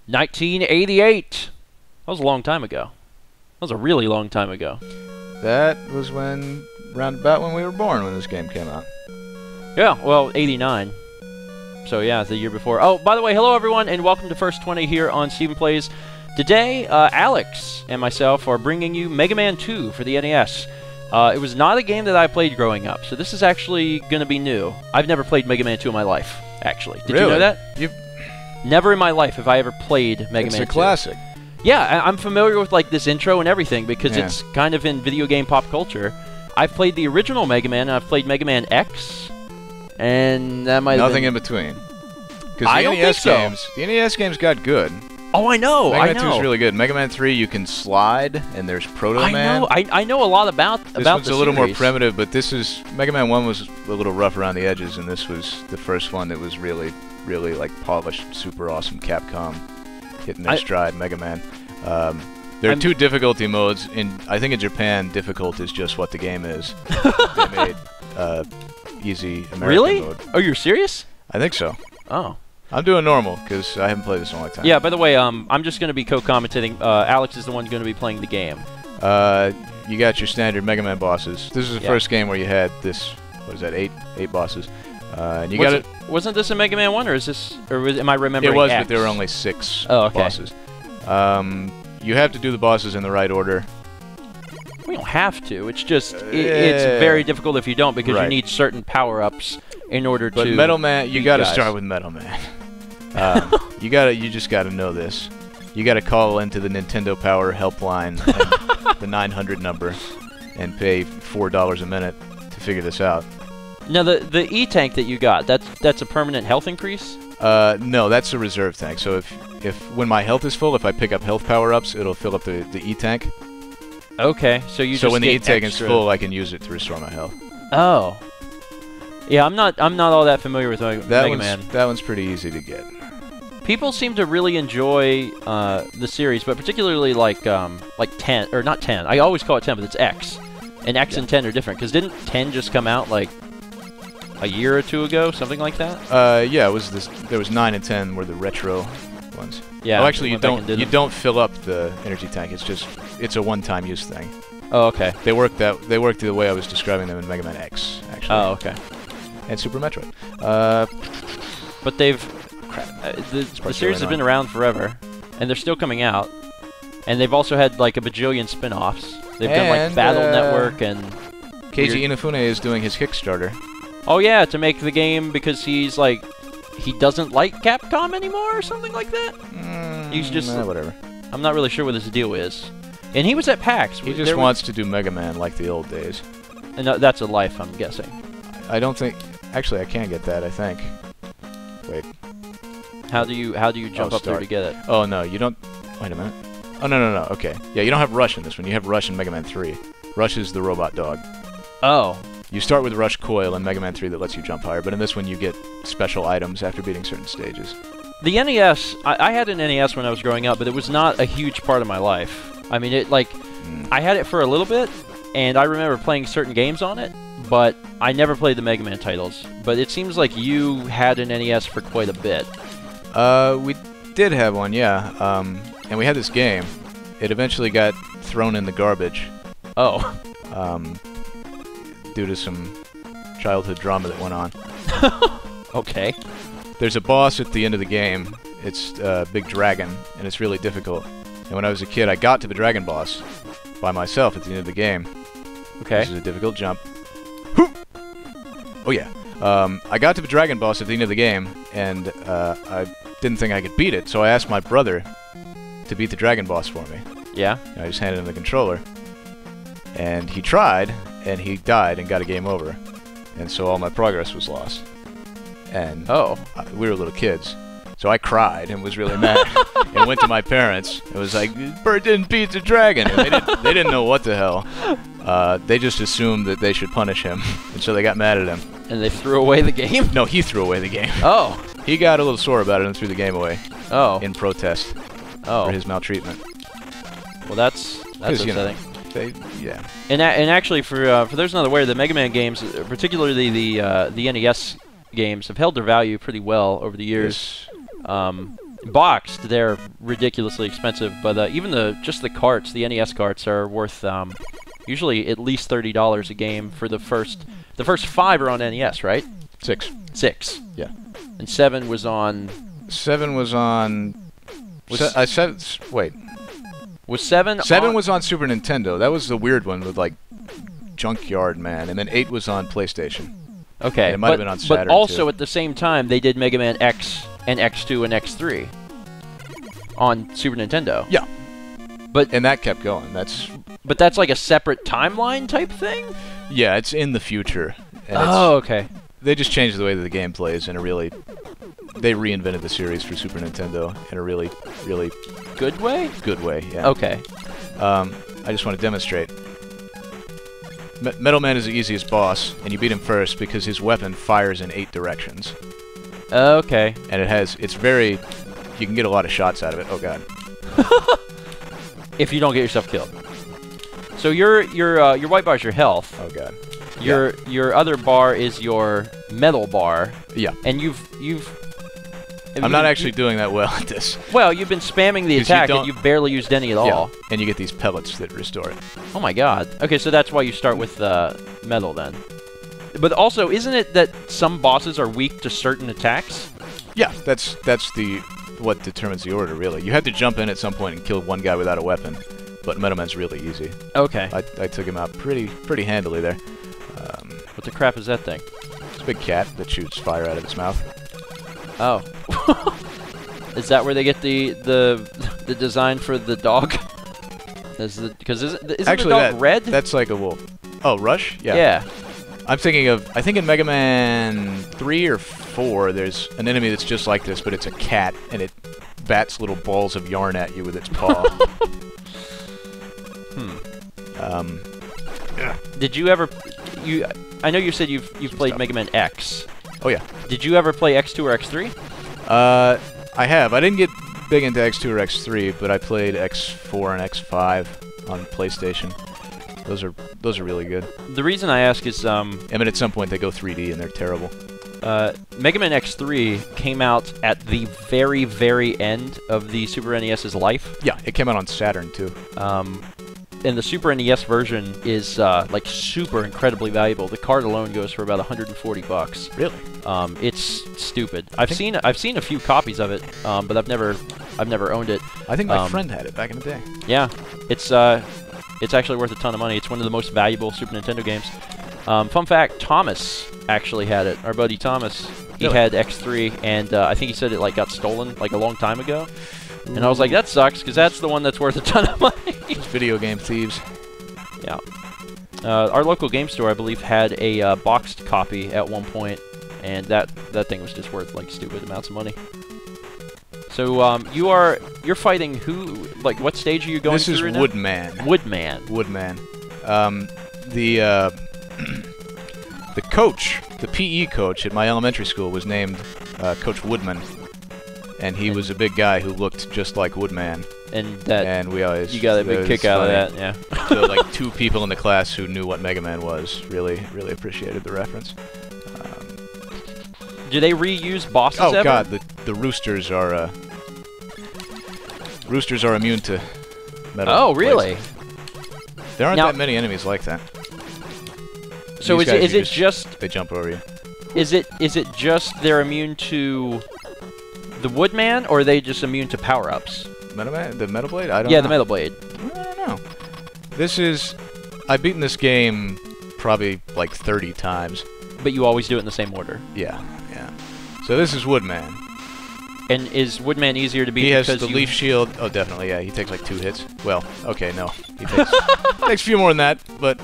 1988. That was a long time ago. That was a really long time ago. That was round about when we were born when this game came out. Yeah, well, 89. So yeah, the year before. Oh, by the way, hello everyone, and welcome to First 20 here on Steven Plays. Today, Alex and myself are bringing you Mega Man 2 for the NES. It was not a game that I played growing up, so this is actually going to be new. I've never played Mega Man 2 in my life, actually. Did you know that? Never in my life have I ever played Mega Man 2. It's a classic. Yeah, I'm familiar with like this intro and everything because it's kind of in video game pop culture. I've played the original Mega Man, and I've played Mega Man X, and that might nothing in between. Because the NES games got good. Oh, I know. Mega Man 2 is really good. Mega Man 3, you can slide, and there's Proto Man. I know a lot about this one's a little more primitive, but this is Mega Man 1 was a little rough around the edges, and this was the first one that was really like polished, super awesome. Capcom hitting their stride. Mega Man. There are two difficulty modes. I think in Japan, difficult is just what the game is. They made easy American mode. Oh, you're serious? I think so. Oh. I'm doing normal, because I haven't played this in a long time. Yeah, by the way, I'm just going to be co-commentating. Alex is the one going to be playing the game. You got your standard Mega Man bosses. This is the first game where you had this, what is that, eight bosses. And you got it. Wasn't this a Mega Man 1, or is this, am I remembering It was, X? but there were only 6 bosses. You have to do the bosses in the right order. We don't have to. It's just, it's very difficult if you don't, because you need certain power-ups in order to. But Metal Man, you got to start with Metal Man. You just gotta know this. You gotta call into the Nintendo Power helpline, and the 900 number, and pay $4 a minute to figure this out. Now the E-tank that you got, that's a permanent health increase? No, that's a reserve tank. So if when my health is full, if I pick up health power-ups, it'll fill up the E-tank. Okay, so you. So when the E-tank is full, I can use it to restore my health. Oh. Yeah, I'm not all that familiar with Mega Man. That one's pretty easy to get. People seem to really enjoy the series, but particularly like 10 or not 10. I always call it 10, but it's X. And X and 10 are different because didn't 10 just come out like a year or two ago, something like that? Yeah, it was this. There was 9 and 10 were the retro ones. Yeah. Oh, actually, you don't fill up the energy tank. It's a one-time use thing. Oh, okay. They work the way I was describing them in Mega Man X, actually. Oh, okay. And Super Metroid. But the series has been around forever, and they're still coming out. And they've also had like a bajillion spin-offs. They've done like Battle Network and. Keiji Inafune is doing his Kickstarter. Oh yeah, to make the game because he's like he doesn't like Capcom anymore or something like that. He's just whatever. I'm not really sure what his deal is. And he was at PAX. He just wants to do Mega Man like the old days. And that's a life, I'm guessing. I don't think. Actually, I can't get that. I think. Wait. How do you jump up there to get it? Oh no, you don't. Wait a minute. Oh no. Okay. Yeah, you don't have Rush in this one. You have Rush in Mega Man 3. Rush is the robot dog. Oh. You start with Rush Coil in Mega Man 3 that lets you jump higher, but in this one you get special items after beating certain stages. The NES, I had an NES when I was growing up, but it was not a huge part of my life. I mean, I had it for a little bit, and I remember playing certain games on it, but I never played the Mega Man titles. But it seems like you had an NES for quite a bit. We did have one, yeah. And we had this game. It eventually got thrown in the garbage. Oh. Due to some childhood drama that went on. Okay. There's a boss at the end of the game. It's a big dragon, and it's really difficult. And when I was a kid, I got to the dragon boss by myself at the end of the game. Okay. This is a difficult jump. Oh yeah. I got to the dragon boss at the end of the game, and I didn't think I could beat it, so I asked my brother to beat the dragon boss for me. Yeah? And I just handed him the controller. And he tried, and he died and got a game over. And so all my progress was lost. And we were little kids. So I cried and was really mad. And went to my parents and was like, Bert didn't beat the dragon. And they didn't know what the hell. They just assumed that they should punish him. And so they got mad at him. And they threw away the game? No, he threw away the game. Oh. He got a little sore about it and threw the game away. Oh. In protest. For his maltreatment. Well, that's upsetting. Yeah. And actually, for those not aware, the Mega Man games, particularly the NES games, have held their value pretty well over the years. Yes. Boxed, they're ridiculously expensive, but even just the carts, the NES carts, are worth usually at least $30 a game for the first 5 are on NES, right? 6. 6. Yeah. And 7 was on. 7 was on. Wait. Was 7? 7 was on Super Nintendo. That was the weird one with like Junkyard Man, and then 8 was on PlayStation. Okay, and it might have been on Saturn but also too. at the same time they did Mega Man X and X2 and X3 on Super Nintendo. Yeah, but and that kept going. But that's like a separate timeline type thing. Yeah, it's in the future. And okay. They just changed the way that the game plays in a really. They reinvented the series for Super Nintendo in a really, really good way. Good way. Yeah. Okay. I just want to demonstrate. Metal Man is the easiest boss, and you beat him first because his weapon fires in 8 directions. Okay. And it's very, you can get a lot of shots out of it. Oh god. If you don't get yourself killed. So your white bar is your health. Oh god. Your other bar is your metal bar. Yeah. And I'm not actually doing that well at this. Well, you've been spamming the attack, and you've barely used any at all. Yeah, and you get these pellets that restore it. Oh my god. Okay, so that's why you start with metal then. But also, isn't it that some bosses are weak to certain attacks? Yeah, that's what determines the order, really. You have to jump in at some point and kill one guy without a weapon, but Metal Man's really easy. Okay. I took him out pretty handily there. What the crap is that thing? It's a big cat that shoots fire out of its mouth. Oh. Is that where they get the design for the dog? Because isn't Actually, the dog red? That's like a wolf. Oh, Rush? Yeah. Yeah. I think in Mega Man 3 or 4, there's an enemy that's just like this, but it's a cat, and it bats little balls of yarn at you with its paw. Did you ever... I know you said you've played Mega Man X. Oh, yeah. Did you ever play X2 or X3? I have. I didn't get big into X2 or X3, but I played X4 and X5 on PlayStation. Those are really good. The reason I ask is... I mean, at some point they go 3D and they're terrible. Mega Man X3 came out at the very, very end of the Super NES's life. Yeah, it came out on Saturn, too. And the Super NES version is like super incredibly valuable. The card alone goes for about $140. Really? It's stupid. I've seen a few copies of it, but I've never owned it. I think my friend had it back in the day. Yeah, it's actually worth a ton of money. It's one of the most valuable Super Nintendo games. Fun fact: Thomas actually had it. Our buddy Thomas, he had X3, and I think he said it like got stolen like a long time ago. And I was like, that sucks, because that's the one that's worth a ton of money. Video game thieves. Yeah. Our local game store, I believe, had a boxed copy at one point, and that thing was just worth like stupid amounts of money. So you're fighting who? Like, what stage are you going through? This is right now? Woodman. Woodman. Woodman. The coach, the PE coach at my elementary school, was named Coach Woodman. And he was a big guy who looked just like Woodman. And we always... You got a big kick out of that, yeah. So, like, 2 people in the class who knew what Mega Man was really appreciated the reference. Do they reuse bosses ever? Oh, God, the roosters are... roosters are immune to metal. Oh, really? There aren't that many enemies like that. So is it just... They jump over you. Is it just they're immune to... the Woodman, or are they just immune to power-ups? The Metal Blade? I don't know. Yeah, the Metal Blade. I don't know. I've beaten this game probably like 30 times. But you always do it in the same order. Yeah. So this is Woodman. And is Woodman easier to beat? He has the leaf shield. Oh, definitely, yeah. He takes like 2 hits. Well, okay, no. He takes a few more than that, but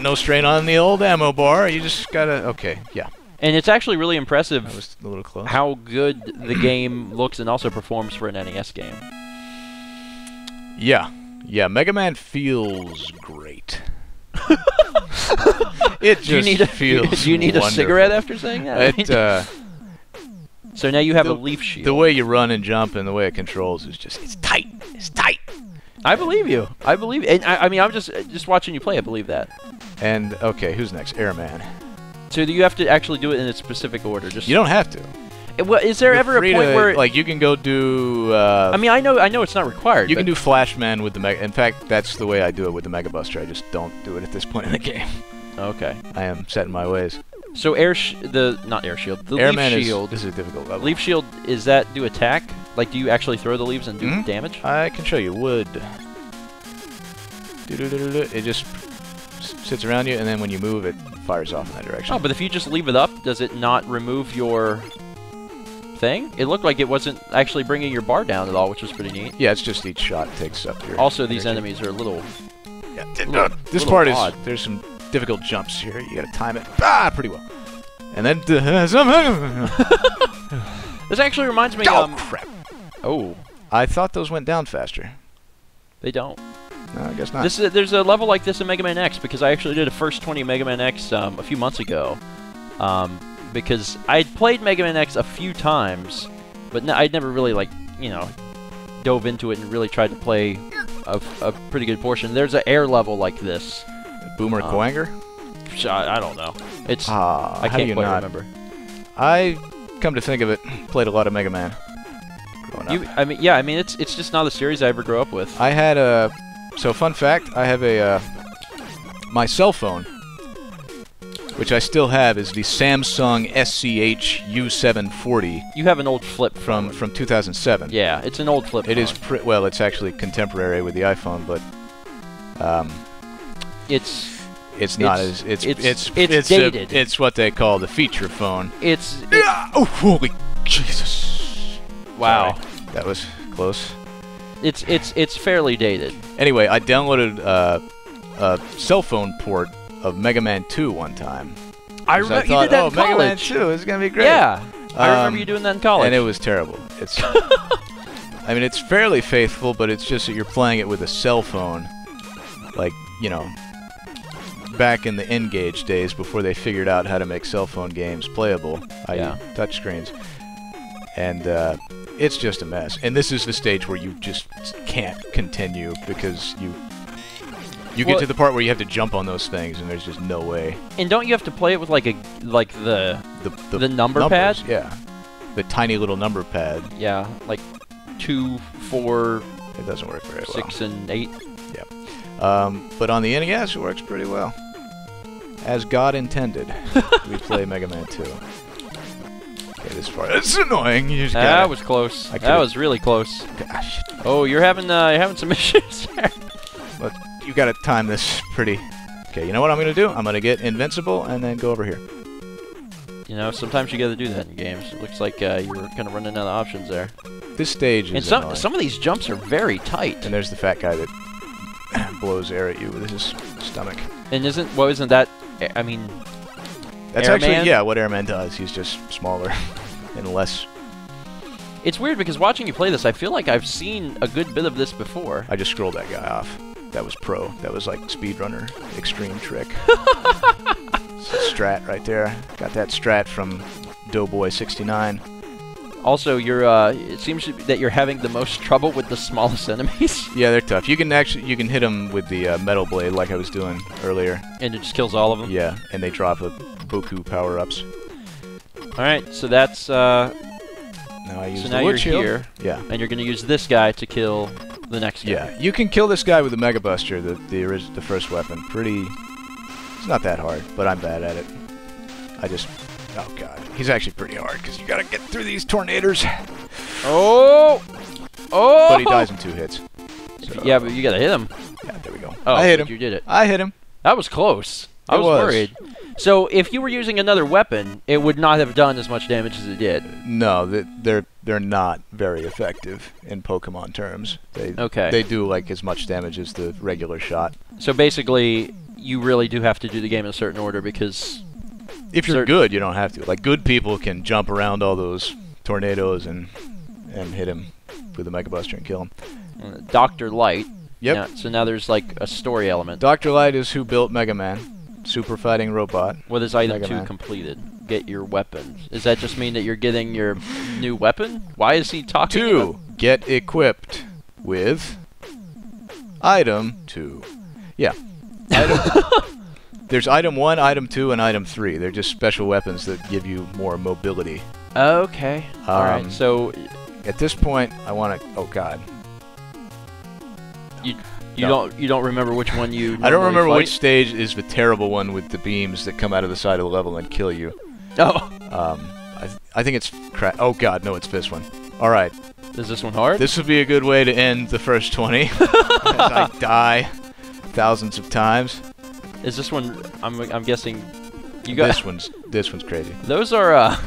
no strain on the old ammo bar. You just gotta... Okay, yeah. And it's actually really impressive that was a little close. How good the game looks and also performs for an NES game. Yeah. Mega Man feels great. It just feels Do you need wonderful. A cigarette after saying that? So now you have a leaf shield. The way you run and jump and the way it controls is just... It's tight. It's tight. I believe you. I believe... And I mean, I'm just watching you play. I believe that. And, okay, who's next? Airman. So you have to actually do it in a specific order. You don't have to. Well, is there ever a point where like you can go do? I mean, I know it's not required. You can do Flashman with the Mega. In fact, that's the way I do it with the Mega Buster. I just don't do it at this point in the game. Okay. I am set in my ways. So not air shield. The Airman leaf shield. This is a difficult level. Leaf shield, is that do attack? Like, do you actually throw the leaves and do damage? I can show you. Wood. It just sits around you, and then when you move, it fires off in that direction. Oh, but if you just leave it up, does it not remove your thing? It looked like it wasn't actually bringing your bar down at all, which was pretty neat. Yeah, it's just each shot takes up your Also, these enemies are a little... Yeah, this part is... There's some difficult jumps here. You gotta time it pretty well. And then... This actually reminds me... Oh, crap. Oh. I thought those went down faster. They don't. No, I guess not. There's a level like this in Mega Man X, because I actually did a First 20 Mega Man X a few months ago. Because I'd played Mega Man X a few times, but I'd never really, like, you know, dove into it and really tried to play a pretty good portion. There's an air level like this. Boomer Quanger? I don't know. It's I can't quite remember. I, come to think of it, played a lot of Mega Man. I mean, it's just not a series I ever grew up with. I had a... So, fun fact, I have a... my cell phone, which I still have, is the Samsung SCH U740. You have an old flip from 2007. Yeah, it's an old flip phone. It is well, it's actually contemporary with the iPhone, but it's dated. It's what they call the feature phone. Oh, holy Jesus! Wow, sorry. That was close. It's fairly dated. Anyway, I downloaded a cell phone port of Mega Man 2 one time. I remember you did that in college. Mega Man 2 is gonna be great. Yeah, I remember you doing that in college. And it was terrible. It's, I mean, it's fairly faithful, but it's just that you're playing it with a cell phone, like, you know, back in the N-Gage days before they figured out how to make cell phone games playable, i.e. touchscreens. And it's just a mess. And this is the stage where you just can't continue because you get to the part where you have to jump on those things, and there's just no way. And don't you have to play it with like the number numbers, pad? Yeah, the tiny little number pad. Yeah, like 2, 4. It doesn't work very well. 6 and 8. Yeah, but on the NES it works pretty well, as God intended. We play Mega Man 2. Okay, this part. It's annoying. You just that was close. That was really close. Gosh. Oh, you're having some issues there. But you gotta time this pretty... Okay, you know what I'm gonna do? I'm gonna get invincible and then go over here. You know, sometimes you gotta do that in games. It looks like you were kind of running out of options there. This stage is and some of these jumps are very tight. And there's the fat guy that blows air at you with his stomach. And isn't that... I mean... That's Airman? actually, what Airman does. He's just smaller and less... It's weird because watching you play this, I feel like I've seen a good bit of this before. I just scrolled that guy off. That was pro. That was like speedrunner extreme trick. Strat right there. Got that strat from Doughboy 69. Also, it seems that you're having the most trouble with the smallest enemies. Yeah, they're tough. You can hit them with the metal blade like I was doing earlier. And it just kills all of them? Yeah, and they drop Boku power-ups. Alright, so that's... now I use the wood shield. Here, yeah. And you're going to use this guy to kill the next guy. Yeah, you can kill this guy with the Mega Buster, the first weapon. It's not that hard, but I'm bad at it. Oh god, he's actually pretty hard because you gotta get through these tornadoes. Oh! But he dies in 2 hits. So. Yeah, but you gotta hit him. Yeah, there we go. Oh, I hit him. You did it. I hit him. That was close. I was worried. So if you were using another weapon, it would not have done as much damage as it did. No, they're not very effective in Pokemon terms. They do like as much damage as the regular shot. So basically, you really do have to do the game in a certain order because... If you're good, you don't have to. Like, good people can jump around all those tornadoes and hit him with the Mega Buster and kill him. Dr. Light. Yep. Now, so now there's like a story element. Dr. Light is who built Mega Man. Super fighting robot. What is item 2 completed? Get your weapon. Does that just mean that you're getting your new weapon? Why is he talking 2. Get equipped with item 2. Yeah. There's item 1, item 2, and item 3. They're just special weapons that give you more mobility Okay. All right. So at this point, I want to. Oh God. You don't remember which one you. I don't remember fight? which stage is the terrible one with the beams that come out of the side of the level and kill you. Oh. I think it's oh God, no, it's this one. All right. Is this one hard? This would be a good way to end the first 20. As I die thousands of times. Is this one? I'm guessing. You got this one's crazy. Those are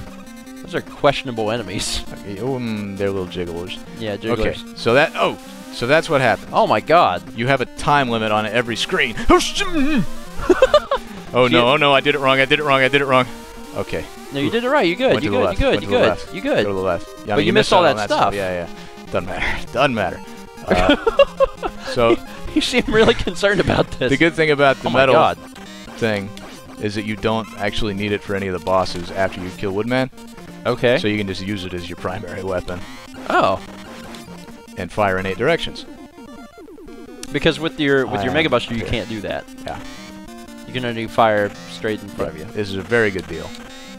questionable enemies. Okay, they're little jigglers. Yeah, jigglers. Okay. So that's what happened. Oh my God. You have a time limit on every screen. Oh no, I did it wrong. Okay. No, you did it right. You good. You good. You good. Go to the left. Yeah, but you missed all that stuff. Yeah. Doesn't matter. So you seem really concerned about this. The good thing about the metal thing is that you don't actually need it for any of the bosses after you kill Woodman. Okay. So you can just use it as your primary weapon. Oh. And fire in 8 directions. Because with your Mega Buster, you can't do that. Yeah. You can only fire straight in front of you. This is a very good deal.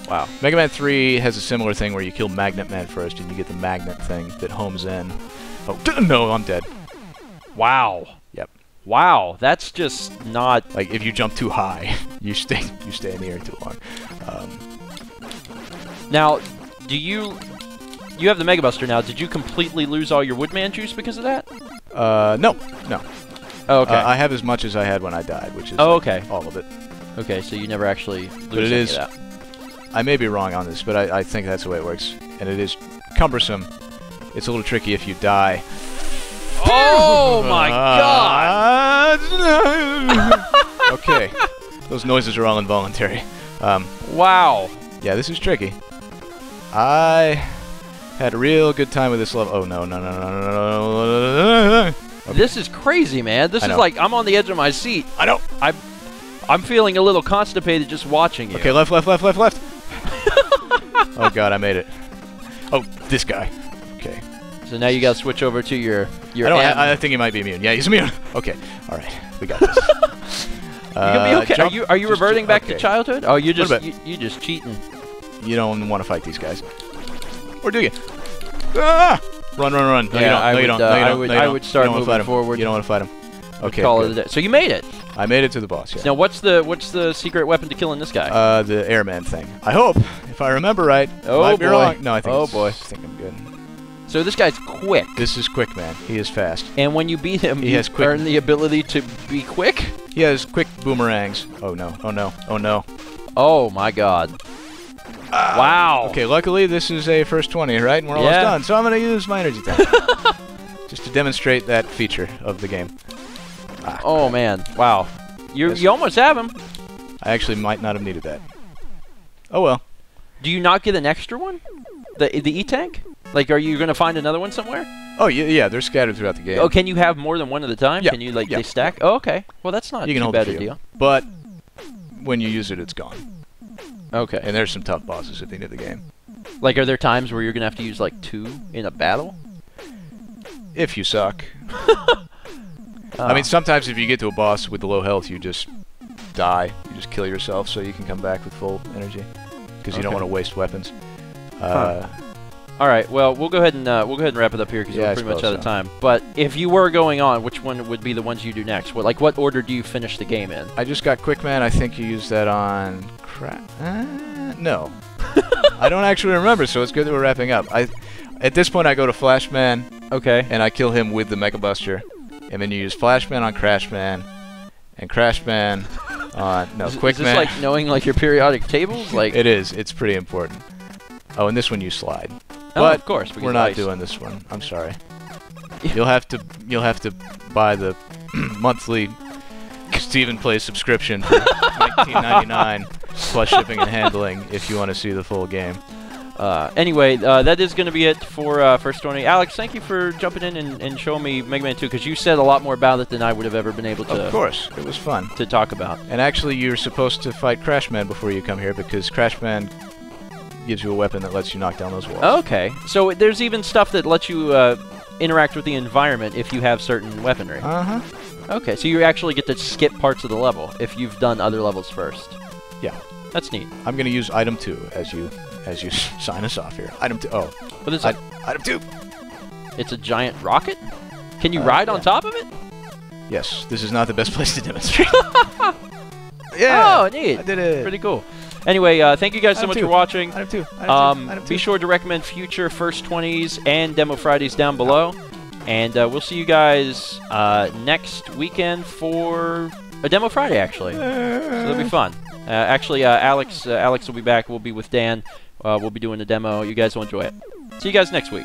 Wow. Mega Man 3 has a similar thing where you kill Magnet Man first and you get the magnet thing that homes in. Oh, no, I'm dead. Wow. Yep. Wow, that's just not... Like, if you jump too high, you stay in the air too long. Now, do you... You have the Mega Buster now. Did you completely lose all your Woodman juice because of that? No. Oh, okay. I have as much as I had when I died, which is okay. All of it. Okay, so you never actually lose any of that. I may be wrong on this, but I think that's the way it works. And it is cumbersome. It's a little tricky if you die. Oh my God! Okay. Those noises are all involuntary. Wow. Yeah, this is tricky. I had a real good time with this level. Oh, no. Okay. This is crazy, man. This is like, I'm on the edge of my seat. I know. I'm feeling a little constipated just watching you. Okay, left. Oh, God, I made it. Oh, this guy. Okay. So now you got to switch over to your I think he might be immune. Yeah, he's immune. Okay. All right. We got this. You gonna be okay? Are you reverting back to childhood? Oh, you just cheating. You don't want to fight these guys. Or do you? Ah! Run. No, yeah, you don't. I would start moving forward. You don't want to fight him. Okay. Call it a day. So you made it. I made it to the boss, yeah. Now, what's the secret weapon to killing this guy? The airman thing. I hope, if I remember right. Oh, might be boy. Wrong. No, I think I think I'm good. So this guy's quick. This is quick, man. He is fast. And when you beat him, you earn the ability to be quick? He has quick boomerangs. Oh, no. Oh, my God. Wow. Okay, luckily this is a first 20, right? And we're almost done. So I'm going to use my energy tank. Just to demonstrate that feature of the game. Oh, man. Wow. You almost have him. I actually might not have needed that. Oh, well. Do you not get an extra one? The E-Tank? Like, are you going to find another one somewhere? Oh, yeah, they're scattered throughout the game. Oh, can you have more than one at a time? Yeah. Can you, they stack? Oh, okay. Well, that's not too bad a deal. But when you use it, it's gone. Okay. And there's some tough bosses at the end of the game. Like, are there times where you're going to have to use, 2 in a battle? If you suck. I mean, sometimes if you get to a boss with the low health, you just die. You just kill yourself so you can come back with full energy. Because you don't want to waste weapons. All right. Well, we'll go ahead and wrap it up here because we're pretty much out of time. But if you were going on, which one would be the ones you do next? What order do you finish the game in? I just got Quick Man. I think you used that on no. I don't actually remember, so it's good that we're wrapping up. At this point, I go to Flash Man. Okay. And I kill him with the Mega Buster. And then you use Flash Man on Crash Man. And Crash Man on... No, Quick Man. Is this like knowing your periodic tables? It is. It's pretty important. Oh, and this one you slide. Oh, but of course. We're not doing this one. I'm sorry. You'll have to buy the monthly Steven Plays subscription for $19.99 plus shipping and handling if you want to see the full game. Anyway, that is going to be it for First 20. Alex, thank you for jumping in and showing me Mega Man 2 because you said a lot more about it than I would have ever been able to. Of course, it was fun to talk about. And actually, you're supposed to fight Crash Man before you come here because Crash Man gives you a weapon that lets you knock down those walls. Okay, so there's even stuff that lets you interact with the environment if you have certain weaponry. Uh-huh. Okay, so you actually get to skip parts of the level if you've done other levels first. Yeah. That's neat. I'm gonna use item 2 as you sign us off here. Item 2. Oh, what is it? Item 2. It's a giant rocket. Can you ride on top of it? Yes. This is not the best place to demonstrate. Yeah. Oh, neat. I did it. Pretty cool. Anyway, thank you guys so much for watching. Item 2. Item 2. Be sure to recommend future First 20s and Demo Fridays down below. And we'll see you guys next weekend for a Demo Friday, actually. So that'll be fun. Actually, Alex will be back. We'll be with Dan. We'll be doing the demo. You guys will enjoy it. See you guys next week.